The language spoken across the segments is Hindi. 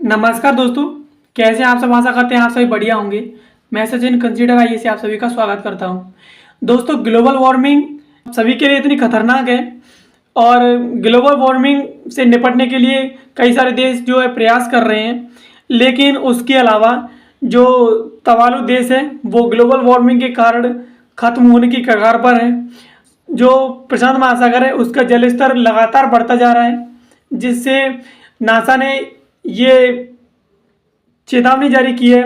नमस्कार दोस्तों, कैसे हैं आप सब। आशा करते हैं आप सभी बढ़िया होंगे। मैं सचिन कंसीडर आईए से आप सभी का स्वागत करता हूं। दोस्तों, ग्लोबल वार्मिंग सभी के लिए इतनी खतरनाक है और ग्लोबल वार्मिंग से निपटने के लिए कई सारे देश जो है प्रयास कर रहे हैं, लेकिन उसके अलावा जो तवालू देश है वो ग्लोबल वार्मिंग के कारण खत्म होने की कगार पर है। जो प्रशांत महासागर है उसका जल स्तर लगातार बढ़ता जा रहा है, जिससे नासा ने ये चेतावनी जारी की है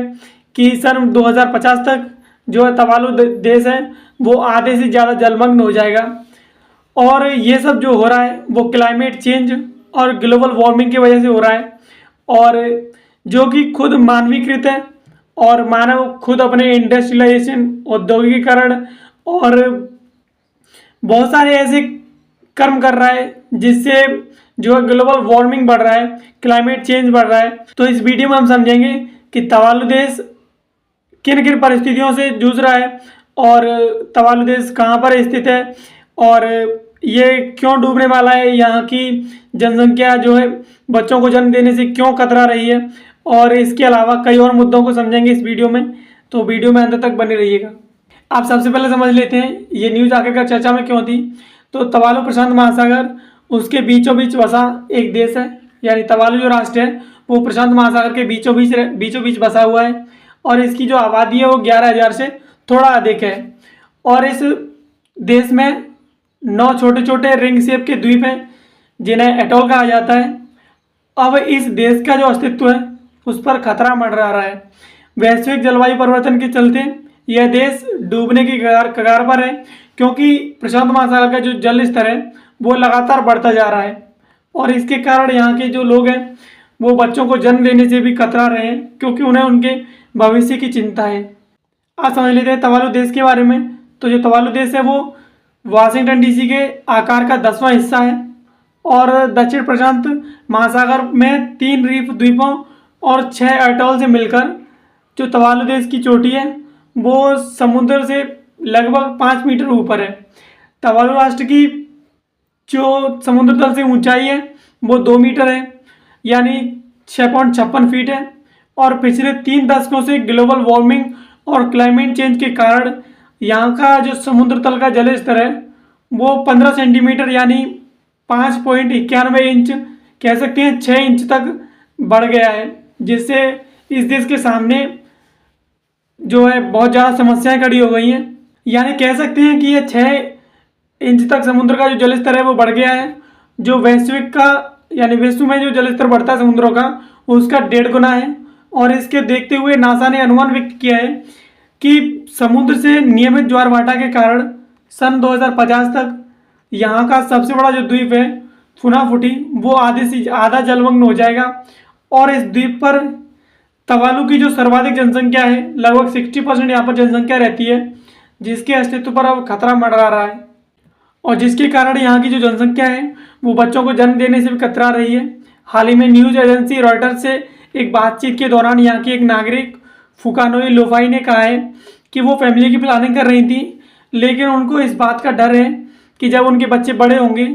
कि सन 2050 तक जो है तवालू देश है वो आधे से ज़्यादा जलमग्न हो जाएगा। और ये सब जो हो रहा है वो क्लाइमेट चेंज और ग्लोबल वार्मिंग की वजह से हो रहा है, और जो कि खुद मानवीकृत है और मानव खुद अपने इंडस्ट्रियलाइजेशन, औद्योगिकीकरण और बहुत सारे ऐसे कर्म कर रहा है जिससे जो है ग्लोबल वार्मिंग बढ़ रहा है, क्लाइमेट चेंज बढ़ रहा है। तो इस वीडियो में हम समझेंगे कि तवालू देश किन किन परिस्थितियों से जूझ रहा है और तवालू देश कहाँ पर स्थित है और ये क्यों डूबने वाला है, यहाँ की जनसंख्या जो है बच्चों को जन्म देने से क्यों कतरा रही है, और इसके अलावा कई और मुद्दों को समझेंगे इस वीडियो में। तो वीडियो में अंत तक बने रहिएगा। आप सबसे पहले समझ लेते हैं ये न्यूज़ आखिरकार चर्चा में क्यों थी। तो तवालू प्रशांत महासागर उसके बीचों बीच बसा एक देश है, यानी तवालू जो राष्ट्र है वो प्रशांत महासागर के बीचों बीच बसा हुआ है, और इसकी जो आबादी है वो 11,000 से थोड़ा अधिक है। और इस देश में 9 छोटे छोटे रिंग शेप के द्वीप हैं जिन्हें एटॉल कहा जाता है। अब इस देश का जो अस्तित्व है उस पर खतरा मंडरा रहा है। वैश्विक जलवायु परिवर्तन के चलते यह देश डूबने की कगार पर है, क्योंकि प्रशांत महासागर का जो जल स्तर है वो लगातार बढ़ता जा रहा है, और इसके कारण यहाँ के जो लोग हैं वो बच्चों को जन्म देने से भी कतरा रहे हैं, क्योंकि उन्हें उनके भविष्य की चिंता है। आप समझ लेते हैं तवालू देश के बारे में। तो जो तवालू देश है वो वाशिंगटन डीसी के आकार का 10वां हिस्सा है, और दक्षिण प्रशांत महासागर में 3 रीफ द्वीपों और 6 अटॉल से मिलकर जो तवालू देश की चोटी है वो समुद्र से लगभग 5 मीटर ऊपर है। तवालू राष्ट्र की जो समुद्र तल से ऊंचाई है वो 2 मीटर है, यानी 6.56 फीट है। और पिछले 3 दशकों से ग्लोबल वार्मिंग और क्लाइमेट चेंज के कारण यहाँ का जो समुद्र तल का जल स्तर है वो 15 सेंटीमीटर यानी 5.91 इंच कह सकते हैं 6 इंच तक बढ़ गया है, जिससे इस देश के सामने जो है बहुत ज़्यादा समस्याएं खड़ी हो गई हैं। यानी कह सकते हैं कि ये 6 इंच तक समुद्र का जो जल स्तर है वो बढ़ गया है, जो वैश्विक का यानी विश्व में जो जल स्तर बढ़ता है समुद्रों का उसका 1.5 गुना है। और इसके देखते हुए नासा ने अनुमान व्यक्त किया है कि समुद्र से नियमित ज्वार भाटा के कारण सन 2050 तक यहाँ का सबसे बड़ा जो द्वीप है फुनाफुटी वो आधे से आधा जलमग्न हो जाएगा। और इस द्वीप पर तवालू की जो सर्वाधिक जनसंख्या है लगभग 60% यहाँ पर जनसंख्या रहती है, जिसके अस्तित्व पर अब खतरा मंडरा रहा है, और जिसके कारण यहाँ की जो जनसंख्या है वो बच्चों को जन्म देने से भी कतरा रही है। हाल ही में न्यूज़ एजेंसी रॉयटर्स से एक बातचीत के दौरान यहाँ की एक नागरिक फुकानोई लोफाई ने कहा है कि वो फैमिली की प्लानिंग कर रही थी, लेकिन उनको इस बात का डर है कि जब उनके बच्चे बड़े होंगे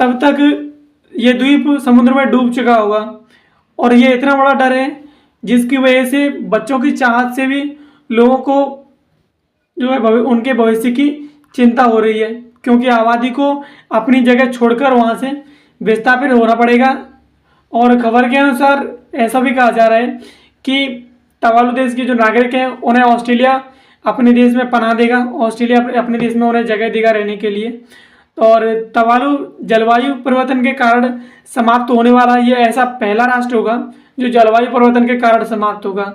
तब तक ये द्वीप समुद्र में डूब चुका होगा। और ये इतना बड़ा डर है जिसकी वजह से बच्चों की चाहत से भी लोगों को जो है उनके भविष्य की चिंता हो रही है, क्योंकि आबादी को अपनी जगह छोड़कर वहाँ से विस्थापित होना पड़ेगा। और खबर के अनुसार ऐसा भी कहा जा रहा है कि तवालू देश के जो नागरिक हैं उन्हें ऑस्ट्रेलिया अपने देश में पनाह देगा, ऑस्ट्रेलिया अपने देश में उन्हें जगह देगा रहने के लिए। और तवालू जलवायु परिवर्तन के कारण समाप्त होने वाला ये ऐसा पहला राष्ट्र होगा जो जलवायु परिवर्तन के कारण समाप्त होगा,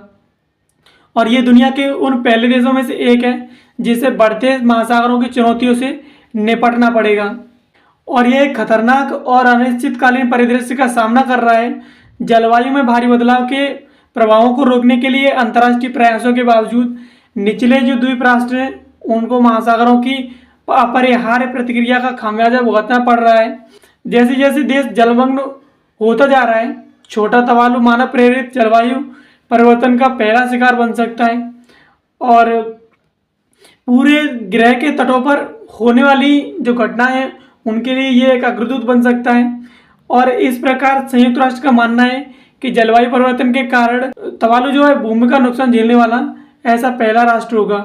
और ये दुनिया के उन पहले देशों में से एक है जिसे बढ़ते महासागरों की चुनौतियों से निपटना पड़ेगा। और यह एक खतरनाक और अनिश्चितकालीन परिदृश्य का सामना कर रहा है। जलवायु में भारी बदलाव के प्रभावों को रोकने के लिए अंतर्राष्ट्रीय प्रयासों के बावजूद निचले जो द्वीप राष्ट्र हैं उनको महासागरों की अपरिहार्य प्रतिक्रिया का खामियाजा भुगतना पड़ रहा है। जैसे जैसे देश जलमग्न होता जा रहा है, छोटा तवालू मानव प्रेरित जलवायु परिवर्तन का पहला शिकार बन सकता है, और पूरे ग्रह के तटों पर होने वाली जो घटना है उनके लिए ये एक अग्रदूत बन सकता है। और इस प्रकार संयुक्त राष्ट्र का मानना है कि जलवायु परिवर्तन के कारण तवालु जो है भूमि का नुकसान झेलने वाला ऐसा पहला राष्ट्र होगा।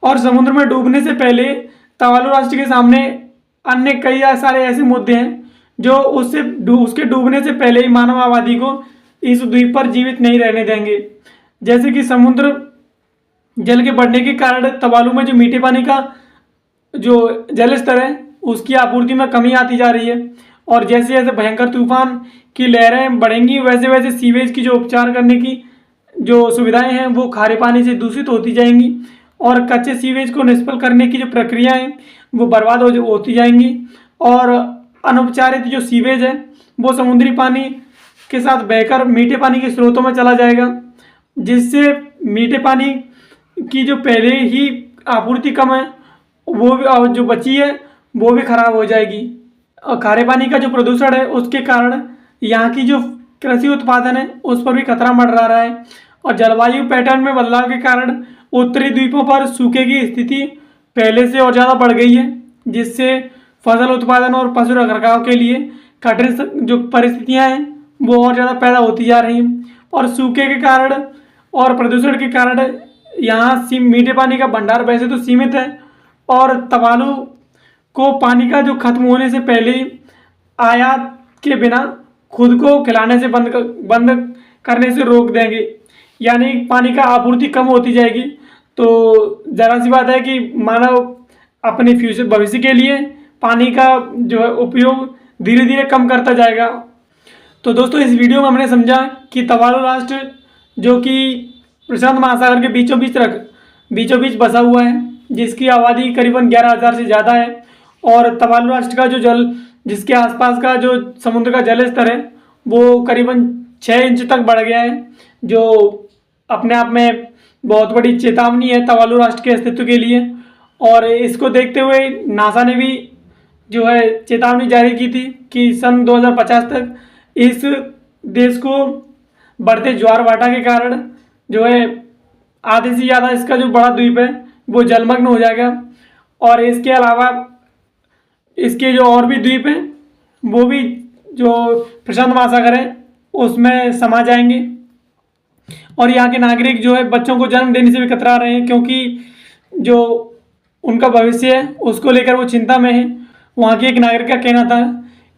और समुद्र में डूबने से पहले तवालु राष्ट्र के सामने अन्य कई सारे ऐसे मुद्दे हैं जो उसके डूबने से पहले ही मानव आबादी को इस द्वीप पर जीवित नहीं रहने देंगे। जैसे कि समुद्र जल के बढ़ने के कारण तवालु में जो मीठे पानी का जो जल स्तर है उसकी आपूर्ति में कमी आती जा रही है। और जैसे जैसे भयंकर तूफान की लहरें बढ़ेंगी वैसे वैसे सीवेज की जो उपचार करने की जो सुविधाएं हैं वो खारे पानी से दूषित होती जाएंगी और कच्चे सीवेज को निष्फल करने की जो प्रक्रिया है वो बर्बाद होती जाएंगी। और अनुपचारित जो सीवेज है वो समुद्री पानी के साथ बहकर मीठे पानी के स्रोतों में चला जाएगा, जिससे मीठे पानी की जो पहले ही आपूर्ति कम है वो भी जो बची है वो भी खराब हो जाएगी। और खारे पानी का जो प्रदूषण है उसके कारण यहाँ की जो कृषि उत्पादन है उस पर भी खतरा मंडरा रहा है। और जलवायु पैटर्न में बदलाव के कारण उत्तरी द्वीपों पर सूखे की स्थिति पहले से और ज़्यादा बढ़ गई है, जिससे फसल उत्पादन और पशु रखरखाव के लिए कठिन जो परिस्थितियाँ हैं वो और ज़्यादा पैदा होती जा रही हैं। और सूखे के कारण और प्रदूषण के कारण यहाँ मीठे पानी का भंडार वैसे तो सीमित है और तवालु को पानी का जो खत्म होने से पहले आयात के बिना खुद को खिलाने से बंद करने से रोक देंगे, यानी पानी का आपूर्ति कम होती जाएगी। तो ज़रा सी बात है कि मानव अपने फ्यूचर भविष्य के लिए पानी का जो है उपयोग धीरे धीरे कम करता जाएगा। तो दोस्तों इस वीडियो में हमने समझा कि तवालु राष्ट्र जो कि प्रशांत महासागर के बीचों बीच बसा हुआ है, जिसकी आबादी करीबन 11,000 से ज़्यादा है। और तवालु राष्ट्र का जो जिसके आसपास का जो समुद्र का जल स्तर है वो करीबन 6 इंच तक बढ़ गया है, जो अपने आप में बहुत बड़ी चेतावनी है तवालु राष्ट्र के अस्तित्व के लिए। और इसको देखते हुए नासा ने भी जो है चेतावनी जारी की थी कि सन 2050 तक इस देश को बढ़ते ज्वार भाटा के कारण जो है आधे से ज़्यादा इसका जो बड़ा द्वीप है वो जलमग्न हो जाएगा। और इसके अलावा इसके जो और भी द्वीप हैं वो भी जो प्रशांत महासागर है उसमें समा जाएंगे। और यहाँ के नागरिक जो है बच्चों को जन्म देने से भी कतरा रहे हैं, क्योंकि जो उनका भविष्य है उसको लेकर वो चिंता में है। वहाँ के एक नागरिक का कहना था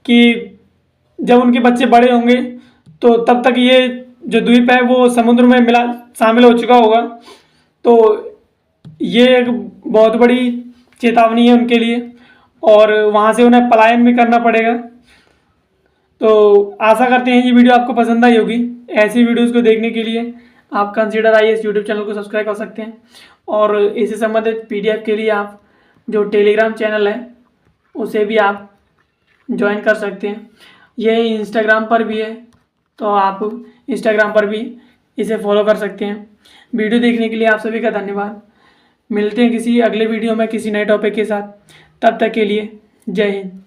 कि जब उनके बच्चे बड़े होंगे तो तब तक ये जो द्वीप है वो समुद्र में शामिल हो चुका होगा। तो ये एक बहुत बड़ी चेतावनी है उनके लिए और वहाँ से उन्हें पलायन भी करना पड़ेगा। तो आशा करते हैं ये वीडियो आपको पसंद आई होगी। ऐसी वीडियोस को देखने के लिए आप कंसीडर आईएएस यूट्यूब चैनल को सब्सक्राइब कर सकते हैं और इससे संबंधित पीडीएफ के लिए आप जो टेलीग्राम चैनल है उसे भी आप ज्वाइन कर सकते हैं। ये इंस्टाग्राम पर भी है तो आप इंस्टाग्राम पर भी इसे फॉलो कर सकते हैं। वीडियो देखने के लिए आप सभी का धन्यवाद। मिलते हैं किसी अगले वीडियो में किसी नए टॉपिक के साथ। तब तक के लिए जय हिंद।